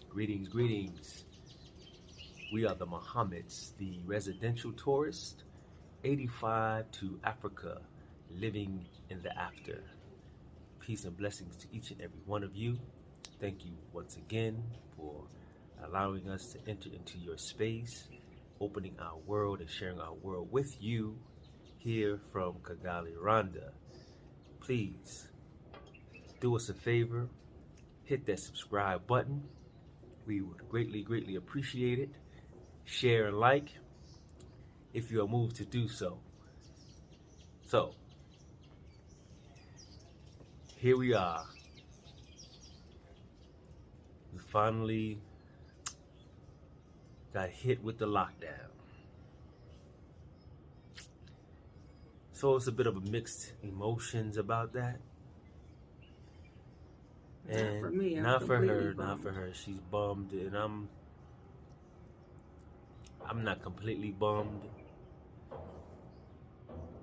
Greetings, greetings. We are the Mohammeds, the residential tourist, 85 to Africa, living in the after. Peace and blessings to each and every one of you. Thank you once again for allowing us to enter into your space, opening our world and sharing our world with you here from Kigali, Rwanda. Please do us a favor, hit that subscribe button. We would greatly appreciate it. Share and like if you are moved to do so. So, here we are. We finally got hit with the lockdown. So it's a bit of a mixed emotions about that. And not for me. Not for her. She's bummed, and I'm not completely bummed,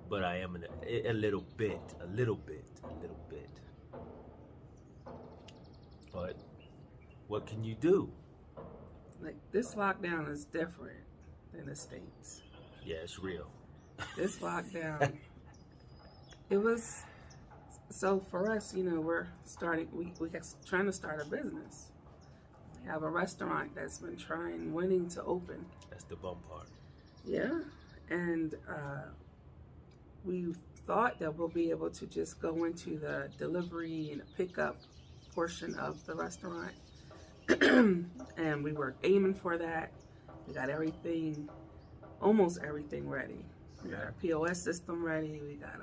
but I am a little bit. But what can you do? Like, this lockdown is different than the States. Yeah, it's real. This lockdown, it was, so for us, we're trying to start a business. We have a restaurant that's been wanting to open. That's the bum part. Yeah, and we thought that we'll be able to just go into the delivery and pickup portion of the restaurant. And we were aiming for that. We got almost everything ready. We got our POS system ready. We got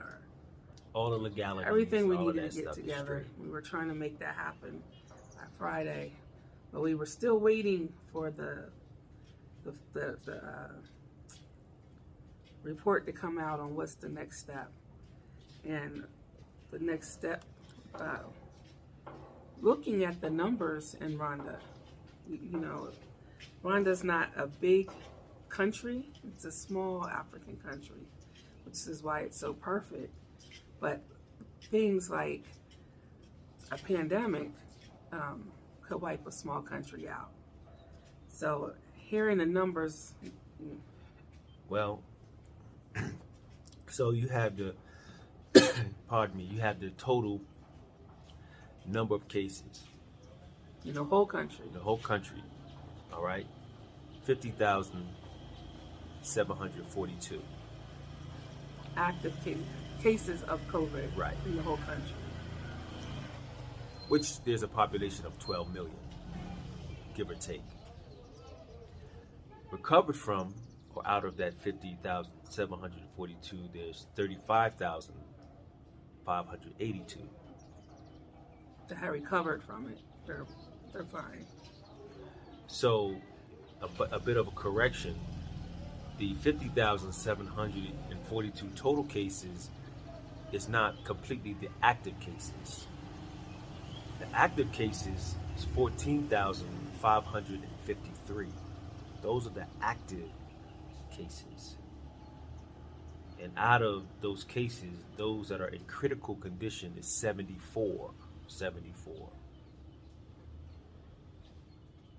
all the legalities. Everything we needed to get together. We were trying to make that happen by Friday, but we were still waiting for the report to come out on what's the next step. And the next step, looking at the numbers in Rwanda, Rwanda's not a big country. It's a small African country, which is why it's so perfect. But things like a pandemic could wipe a small country out. So hearing the numbers. Well, so you have the, you have the total number of cases. In the whole country. The whole country, all right? 50,742. Active cases of COVID right. In the whole country. Which there's a population of 12 million, give or take. Recovered from, or out of that 50,742, there's 35,582. That have recovered from it. They're fine. So, a bit of a correction. The 50,742 total cases is not completely the active cases. The active cases is 14,553. Those are the active cases. And out of those cases, those that are in critical condition is 74.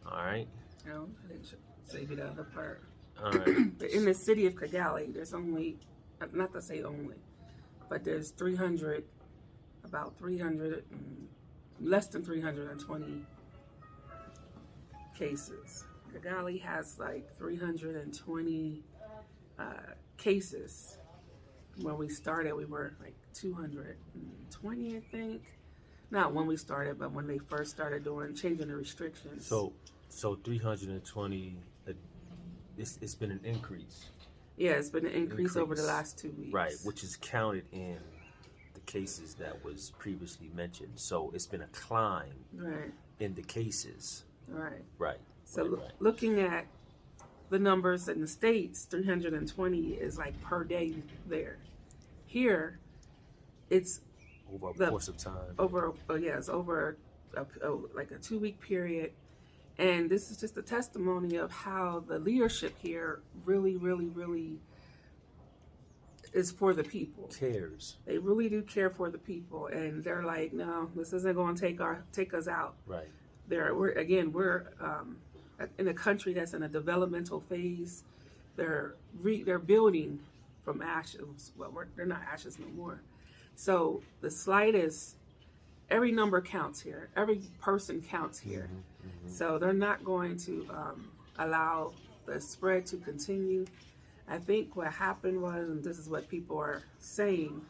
All right. No, I didn't say the other part. All right. But in the city of Kigali, there's only, not to say only, but there's less than 320 cases. Kigali has like 320 cases. When we started, we were like 220, I think. Not when we started, but when they first started changing the restrictions. So 320, it's been an increase. Yeah, it's been an increase over the last 2 weeks. Right, which is counted in the cases that was previously mentioned. So it's been a climb in the cases. Right. So looking at the numbers in the States, 320 is like per day there. Here, it's over a course of time. It's over like a 2-week period. And this is just a testimony of how the leadership here really is for the people. Cares. They really do care for the people, and they're like, no, this isn't going to take us out. Right. we're in a country that's in a developmental phase. They're building from ashes. Well, they're not ashes no more. So the slightest, every number counts here. Every person counts here. So they're not going to allow the spread to continue. I think what happened was, and this is what people are saying,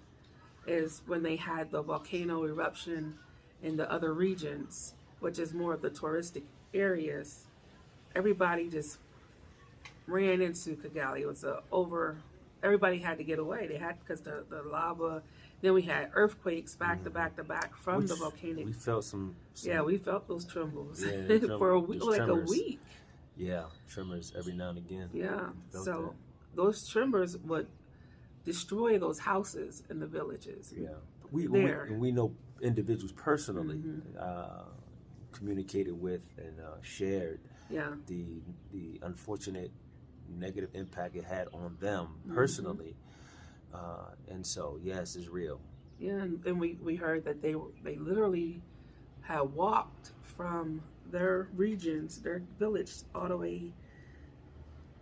is when they had the volcano eruption in the other regions, which is more of the touristic areas, everybody just ran into Kigali. It was everybody had to get away. They had, because the lava. Then we had earthquakes back to back to back from the volcanic. We felt some Yeah, we felt those trembles yeah, for a week, like tremors. a week. Yeah, tremors every now and again. Yeah, so those tremors would destroy those houses in the villages. Yeah, we know individuals personally, communicated with and shared the unfortunate negative impact it had on them personally, and so yes, it's real. Yeah, and we heard that they literally had walked from their regions, their village, all the way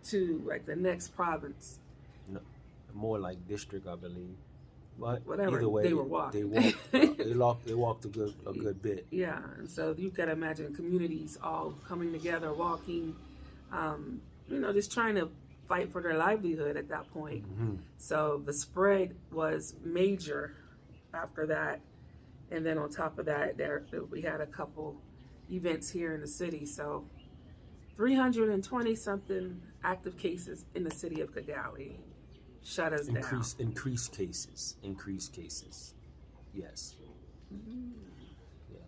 to like the next province. No, more like district, I believe. But whatever, either way, they were walking. They walked a good bit. Yeah, and so you got to imagine communities all coming together, walking, just trying to fight for their livelihood at that point. So the spread was major after that, and then on top of that, we had a couple events here in the city. So 320 something active cases in the city of Kigali. Shut us down. Increased cases. Yes. Yeah.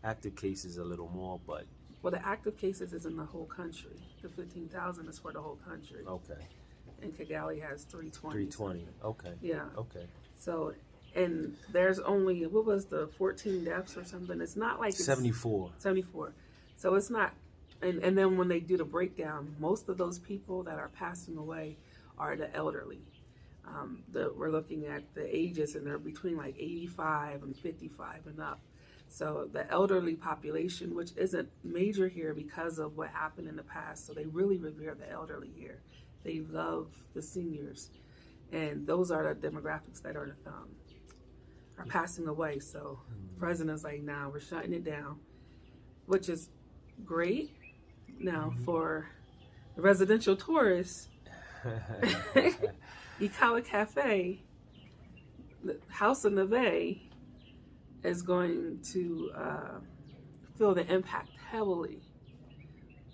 Active cases a little more, but well, the active cases is in the whole country. The 15,000 is for the whole country. Okay. And Kigali has 320. 320. Okay. Yeah. Okay. So, and there's only, what was the 14 deaths or something? It's not like it's 74. 74. So it's not, and then when they do the breakdown, most of those people that are passing away are the elderly. We're looking at the ages, and they're between like 85 and 55 and up. So the elderly population, which isn't major here because of what happened in the past, so they really revere the elderly here. They love the seniors, and those are the demographics that are passing away. So the president's like, nah, we're shutting it down, which is great. Now for the residential tourists, ikawakafe, the thehouseofnevaeh, is going to feel the impact heavily.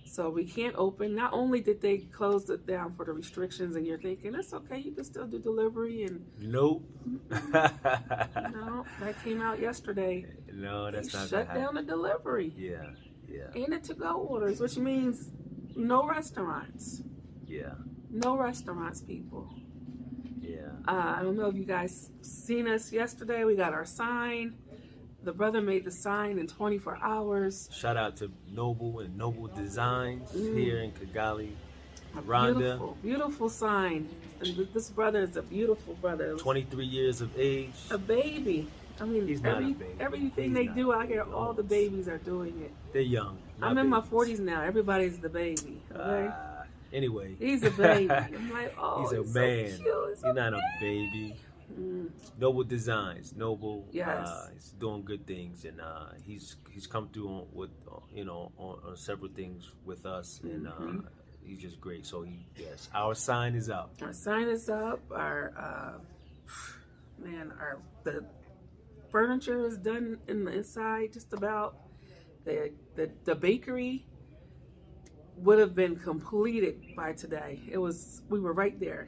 So we can't open. Not only did they close it down for the restrictions, and you're thinking, that's okay, you can still do delivery. And nope. No, that came out yesterday. No, that's not shut down the delivery. Yeah. And the to-go orders, which means no restaurants. Yeah. No restaurants, people. Yeah. I don't know if you guys seen us yesterday. We got our sign. The brother made the sign in 24 hours. Shout out to Noble and Noble Designs here in Kigali, A Rwanda. beautiful sign. And this brother is a beautiful brother. 23 years of age. A baby. I mean, He's not a baby. everything they do out here, all the babies are doing it. They're young. I'm in my 40s now. Everybody's the baby. Okay? Anyway. He's a baby. I'm like, oh, he's a he's man. So cute. He's not a baby. Noble Designs, Noble. Yes. He's doing good things, and he's come through on several things with us, and he's just great. So yes, our sign is up. Our sign is up. The furniture is done in the inside, just about. The bakery would have been completed by today. We were right there.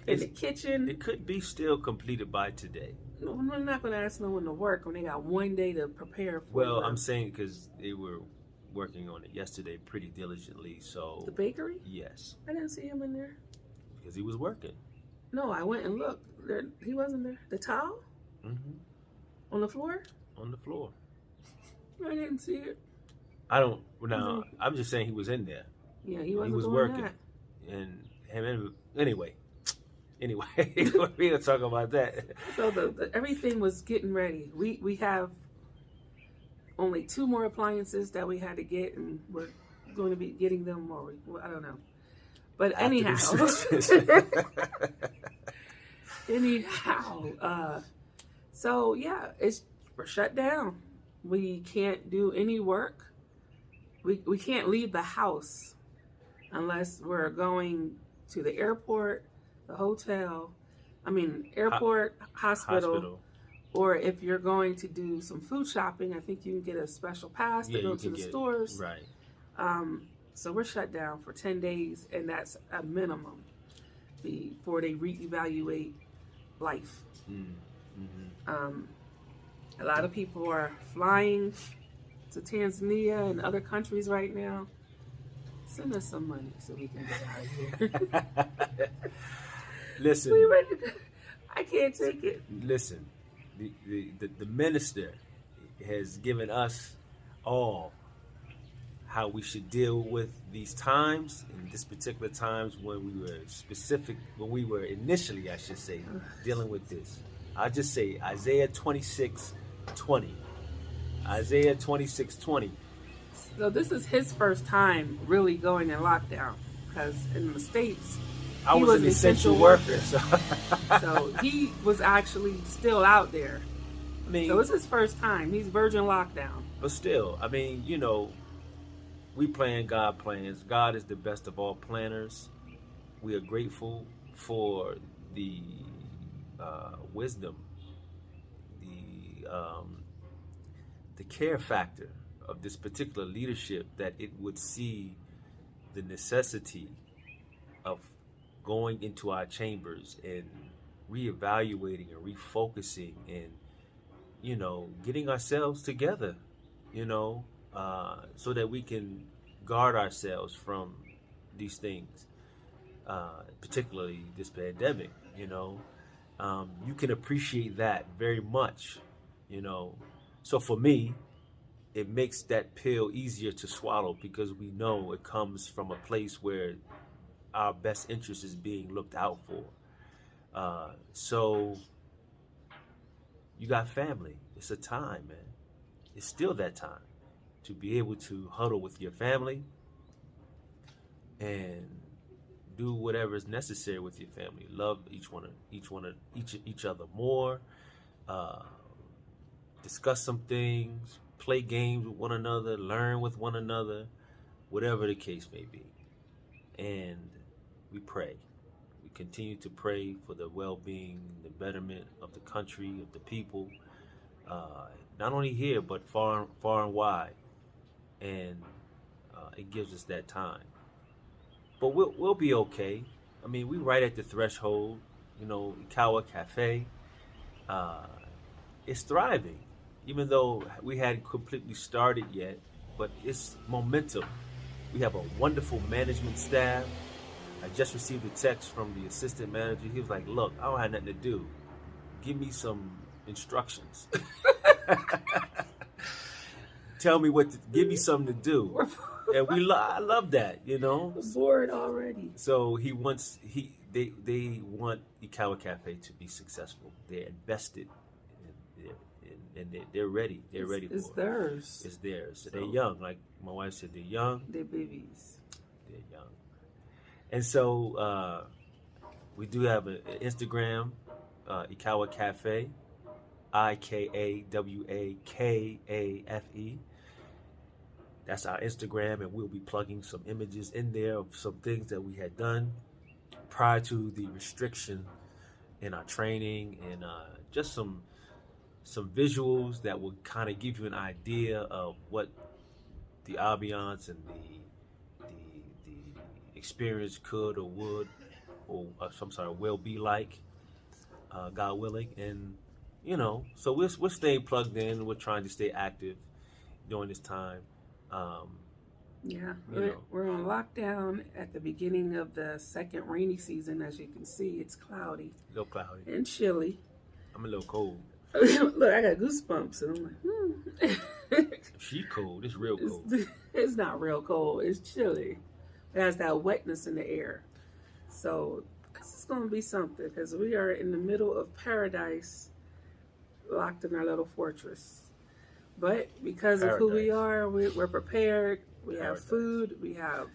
In the kitchen. It could be still completed by today. No, I'm not going to ask no one to work when they got one day to prepare for. Well, I'm saying because they were working on it yesterday pretty diligently. So the bakery? Yes. I didn't see him in there. Because he was working. No, I went and looked. He wasn't there. The towel? On the floor? On the floor. I didn't see it. I'm just saying he was in there. Yeah, he wasn't. He was doing working. That. And anyway, we're gonna talk about that. So everything was getting ready. We have only 2 more appliances that we had to get, and we're going to be getting them, or I don't know. But anyhow, so yeah, we're shut down. We can't do any work. We can't leave the house unless we're going to the airport, the hotel, airport, hospital. Or if you're going to do some food shopping, I think you can get a special pass to go to the stores. Right. So we're shut down for 10 days, and that's a minimum before they reevaluate life. A lot of people are flying to Tanzania and other countries right now. Send us some money so we can get out of here. Listen, I can't take it. Listen, the minister has given us all how we should deal with these times, in this particular times when we were initially, I should say, dealing with this. I'll just say Isaiah 26:20. Isaiah 26:20. So this is his first time really going in lockdown, because in the States, I was an essential worker. So he was actually still out there. So it's his first time. He's virgin lockdown. But still, we plan God plans. God is the best of all planners. We are grateful for the wisdom, the care factor of this particular leadership, that it would see the necessity of going into our chambers and reevaluating and refocusing and, getting ourselves together, so that we can guard ourselves from these things, particularly this pandemic. You can appreciate that very much, So for me, it makes that pill easier to swallow, because we know it comes from a place where our best interest is being looked out for. So you got family. It's a time, man. It's still that time to be able to huddle with your family and do whatever is necessary with your family. Love each other more. Discuss some things. Play games with one another. Learn with one another. Whatever the case may be. And we pray. We continue to pray for the well-being, the betterment of the country, of the people, not only here but far and wide. And it gives us that time. But we'll be okay. We right at the threshold. Ikawakafe, it's thriving, even though we hadn't completely started yet. But it's momentum. We have a wonderful management staff. I just received a text from the assistant manager. He was like, "Look, I don't have nothing to do. Give me some instructions. Tell me give me something to do." And I love that, Bored already. So they want ikawakafe to be successful. They're invested, and they're ready. They're ready for it. It's theirs. It's theirs. So they're young. Like my wife said, they're young. They're babies. They're young. And so we do have an Instagram, ikawakafe, IKAWAKAFE. That's our Instagram, and we'll be plugging some images in there of some things that we had done prior to the restriction in our training, and just some visuals that will kind of give you an idea of what the ambiance and the experience could or would will be like, God willing. And so we're staying plugged in. We're trying to stay active during this time. We're on lockdown at the beginning of the second rainy season. As you can see, it's cloudy. A little cloudy. And chilly. I'm a little cold. Look, I got goosebumps, and I'm like, She cold. It's real cold. It's not real cold. It's chilly. It has that wetness in the air. So this is going to be something, because we are in the middle of paradise, locked in our little fortress. But because of who we are, we're prepared. We have Paradise. food. We have,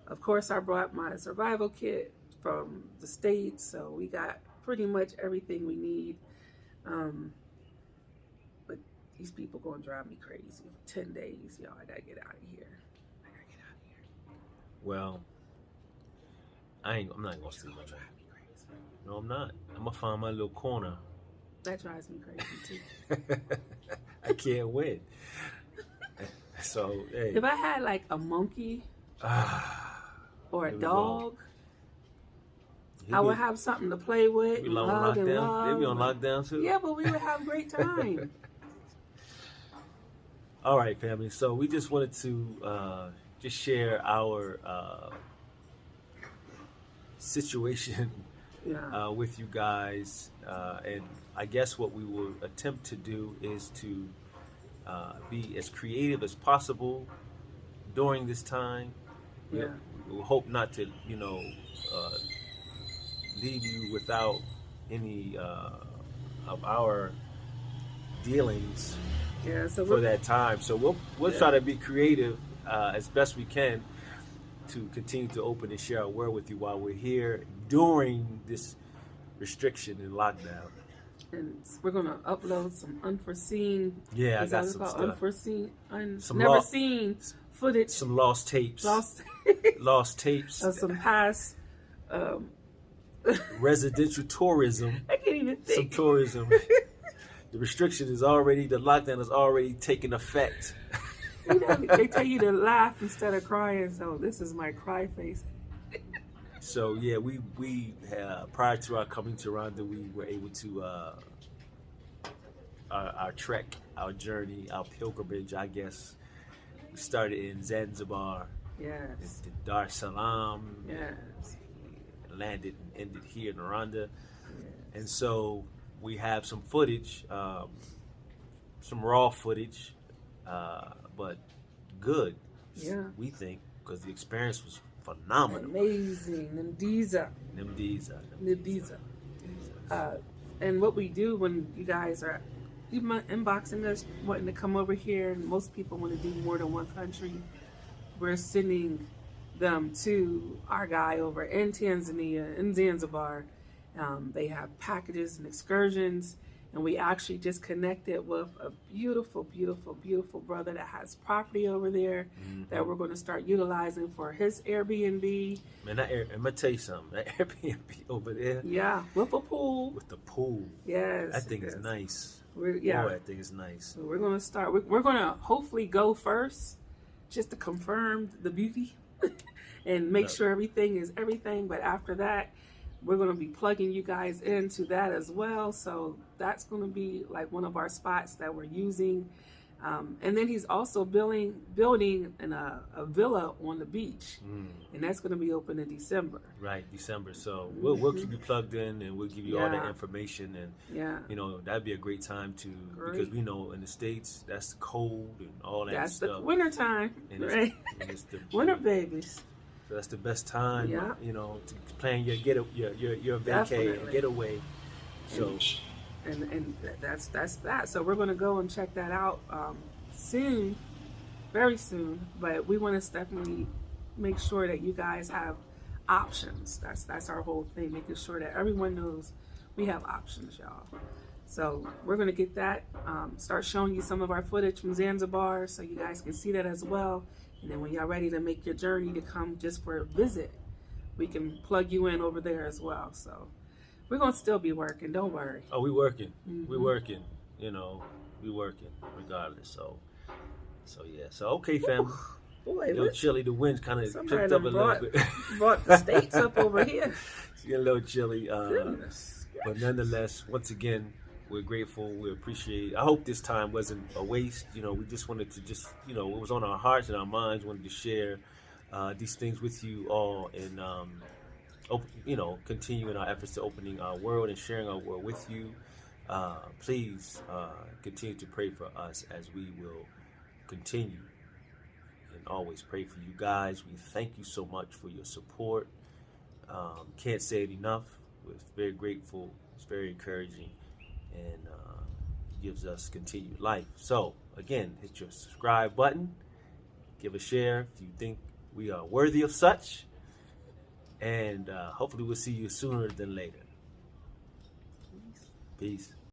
of course, I brought my survival kit from the States, so we got pretty much everything we need. But these people gonna drive me crazy. 10 days, y'all. I gotta get out of here. Well, I'm not gonna say nothing. No, I'm not. I'm gonna find my little corner. That drives me crazy too. I can't win. So, hey. If I had like a monkey or a dog, I would have something to play with. We on lockdown. They be on lockdown too. Yeah, but we would have a great time. All right, family. So we just wanted to just share our situation with you guys, and I guess what we will attempt to do is to be as creative as possible during this time. Yeah. We hope not to, leave you without any of our dealings for that time. So we'll try to be creative as best we can to continue to open and share our word with you while we're here during this restriction and lockdown. And we're gonna upload some unforeseen. Yeah, I got some stuff. Unforeseen, some never seen footage. Some lost tapes. Lost tapes. Of some past residential tourism. I can't even think. Some tourism. The restriction is already. The lockdown is already taking effect. They tell you to laugh instead of crying. So this is my cry face. So yeah, we prior to our coming to Rwanda, we were able to our trek, our journey, our pilgrimage. I guess we started in Zanzibar. Yes. Dar es Salaam. Yes. Landed and ended here in Rwanda. Yes. And so we have some footage, some raw footage, but good. Yeah. We think because the experience was phenomenal. Amazing. Ndiza. And what we do when you guys are inboxing us, wanting to come over here, and most people want to do more than one country, we're sending them to our guy over in Tanzania, in Zanzibar. They have packages and excursions, and we actually just connected with a beautiful, beautiful, beautiful brother that has property over there that we're going to start utilizing for his Airbnb. Man, I'm gonna tell you something. That Airbnb over there, yeah, with a pool. With the pool, yes, that thing is nice. That thing is nice. So we're gonna start. We're gonna hopefully go first, just to confirm the beauty and make sure everything is everything. But after that, we're going to be plugging you guys into that as well. So that's going to be like one of our spots that we're using. And then he's also building a villa on the beach. And that's going to be open in December. Right, December. So we'll keep you plugged in, and we'll give you all that information. And that'd be a great time because we know in the States, that's cold and all that that's stuff. That's the winter time, right? It's the winter babies. So that's the best time, to plan your vacay and getaway. So, and that's that. So we're going to go and check that out soon, very soon. But we want to definitely make sure that you guys have options. That's our whole thing, making sure that everyone knows we have options, y'all. So we're going to get that, start showing you some of our footage from Zanzibar so you guys can see that as well. And then when y'all ready to make your journey to come just for a visit, we can plug you in over there as well. So we're going to still be working. Don't worry. Oh, we working. We working. We working regardless. So yeah. So, okay, family. Boy, a little chilly. The wind kind of picked up a little bit. Brought the States up over here. It's getting a little chilly. But nonetheless, once again, we're grateful. We appreciate. I hope this time wasn't a waste. We just wanted to it was on our hearts and our minds. Wanted to share these things with you all, and continue in our efforts to opening our world and sharing our world with you. Please continue to pray for us as we will continue and always pray for you guys. We thank you so much for your support. Can't say it enough. We're very grateful. It's very encouraging. And gives us continued life. So, again, hit your subscribe button, give a share if you think we are worthy of such, and hopefully we'll see you sooner than later. Peace.